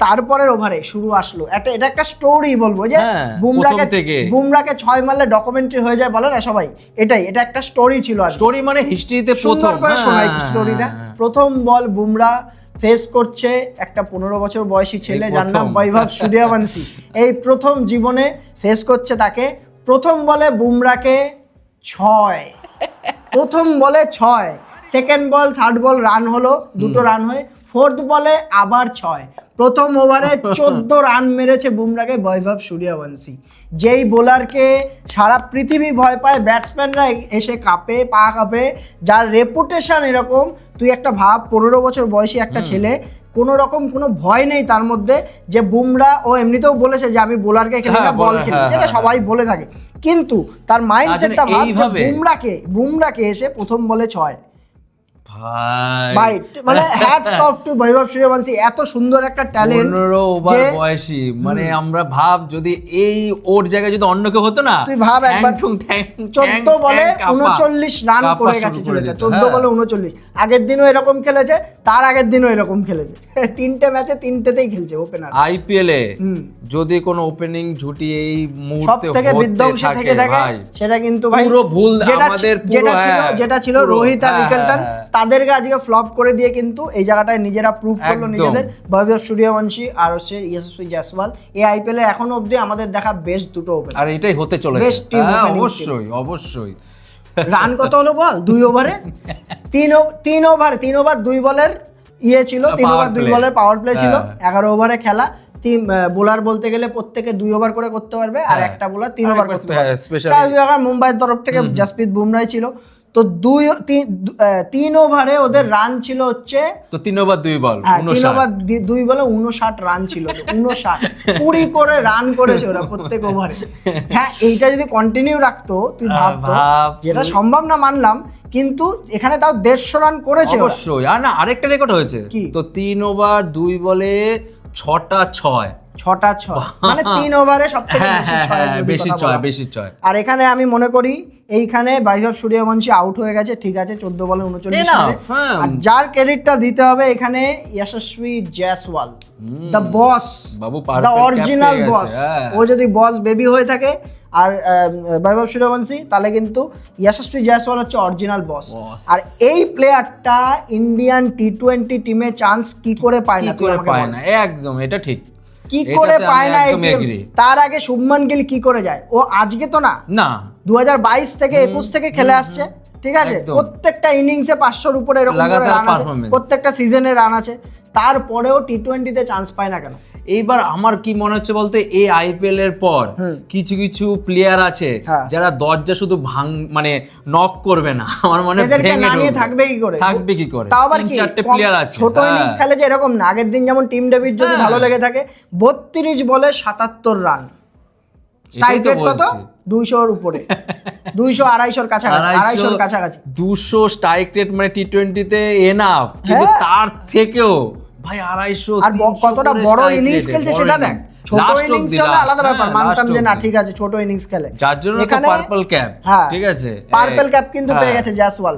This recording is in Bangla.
তারপরের ওভারে শুরু আসলো এটা একটা স্টোরি বলবো যে বুমরাকে 6 মারলে ডকুমেন্টারি হয়ে যায় বলে না সবাই, এটা একটা স্টোরি ছিল। স্টোরি মানে হিস্ট্রিতে সুন্দর করে শোনাই স্টোরিটা। প্রথম বল বুমরা ফেস করছে একটা 15 বছর বয়সী ছেলে যার নাম বৈভব সূর্যবংশী। এই প্রথম জীবনে ফেস করছে তাকে। প্রথম বলে বুমরাকে 6, প্রথম বলে 6, সেকেন্ড বল থার্ড বল রান হলো, 2টো রান হয়ে ফোর্থ বলে আবার 6। প্রথম ওভারে 14 রান মেরেছে বুমরাকে বৈভব সূর্যবংশী, যেই বোলারকে সারা পৃথিবী ভয় পায়, ব্যাটসম্যানরা এসে কাঁপে, পা কাঁপে, যার রেপুটেশন এরকম। তুই একটা ভাব, 15 বছর বয়সী একটা ছেলে, কোনো রকম কোনো ভয় নেই তার মধ্যে, যে বুমরা ও এমনিতেও বলেছে যে আমি বোলারকে খেলি না, বল খেলি, যেটা সবাই বলে থাকে, কিন্তু তার মাইন্ডসেটটা ভাব বুমরাকে এসে প্রথম বলে 6 ভাই, মানে হ্যাটস অফ টু বৈভব সূর্যবংশী। এত সুন্দর একটা ট্যালেন্ট, 15 ওভার বয়সী, মানে আমরা ভাব যদি এই ওর জায়গায় যদি অন্য কেউ হতো না, তুই ভাব একবার 14 বলে 39 রান করে গেছে ছেলেটা, 14 বলে 39। আগের দিনও এরকম খেলেছে, তার আগের দিনও এরকম খেলেছে, 3টে ম্যাচে 3টেতেই খেলছে ওপেনার। আইপিএল এ যদি কোনো ওপেনিং ঝুটি এই মুহূর্তে সবথেকে বিধ্বংসী থেকে থাকে, সেটা কিন্তু ভাই পুরো ভুল আমাদের, যেটা ছিল রোহিত আর রিকেলটন, তাদেরকে আজকে ফ্লপ করে দিয়ে কিন্তু এই জায়গাটায় নিজেরা প্রুভ করলো নিজেদের। বৈভব সূর্যবংশী আর হচ্ছে ইয়শস্বী জয়সওয়াল, এই আইপিএল এ এখনো অবধি আমাদের দেখা বেস্ট 2টো ওপেনার, আর এটাই হতে চলেছে। অবশ্যই রান কত হলো বল 2 ওভারে? 3 ওভার 2 বলের ছিল, 3 ওভার 2 বলের পাওয়ার প্লে ছিল। 11 ওভারে খেলা, বোলার বলতে গেলে প্রত্যেকে 2 ওভার করে করতে পারবে, আর একটা বোলার 3 ওভার করতে পারবে। মুম্বাইয়ের তরফ থেকে জাসপ্রীত বুমরাহ ছিল। তো 3 ওভারে ওদের রান ছিল হচ্ছে, তো 3 ওভার 2 বল 3 ওভার 2 বলে 59 রান ছিল, 59 20 করে রান করেছে ওরা প্রত্যেক ওভারে। হ্যাঁ, এইটা যদি কন্টিনিউ রাখতো, তুই ভাবতো, যেটা সম্ভব না মানলাম, কিন্তু এখানে তাও 150 রান করেছে অবশ্যই। আর না, আরেকটা রেকর্ড হয়েছে তো 3 ওভার 2 বলে 6টা 6, মানে 3 ওভারে সবথেকে বেশি 6। আর এখানে আমি মনে করি এইখানে বৈভব সূর্যবংশী আউট হয়ে গেছে, ঠিক আছে, 14 বলে 39 রানে। আর যার ক্রেডিটটা দিতে হবে এখানে Yashasvi Jaiswal, the boss, the original boss. ও যদি বস বেবি হয়ে থাকে আর বৈভব সূর্যবংশী, তাহলে কিন্তু ইয়শস্বী জয়সওয়াল হচ্ছে অরিজিনাল বস। আর এই প্লেয়ারটা ইন্ডিয়ান টি20 টিমে চান্স কি করে পায় না, তুই আমাকে বল। একদম, এটা ঠিক, কি করে পায় না। তার আগে শুভমান গিল কি করে যায়? ও আজকে তো না 2022 থেকে 21 থেকে খেলে আসছে, ঠিক আছে, প্রত্যেকটা ইনিংসে 500-র উপরে এরকম করে রান আছে, প্রত্যেকটা সিজনে রান আছে, তারপরেও টি20 তে চান্স পায় না কেন? এইবার আমার কি মনে হচ্ছে বলতে, এই আইপিএল এর পর কিছু কিছু প্লেয়ার আছে যারা দরজা শুধু মানে নক করবে না, আমার মনে হয় থাকবে কি করে। তাও আবার 4টে প্লেয়ার আছে, ছোট ইনিংস খেলে যে এরকম না। আগের দিন যেমন টিম ডেভিড যদি ভালো লেগে থাকে, 32 বলে 77 রান, স্ট্রাইক রেট কত? 200-র উপরে, 200-250-র কাছাকাছি। 200 স্ট্রাইক রেট মানে টি20 তে এনাফ, কিন্তু তার থেকেও ভাই 250। আর কতটা বড় ইনিংস খেলছে সেটা দেখ। ছোট ইনিংস হলে আলাদা ব্যাপার, মানতাম যে না ঠিক আছে ছোট ইনিংস খেলে, যার জন্য পার্পল ক্যাপ, ঠিক আছে, পার্পল ক্যাপ কিন্তু পেয়ে গেছে জয়সওয়াল।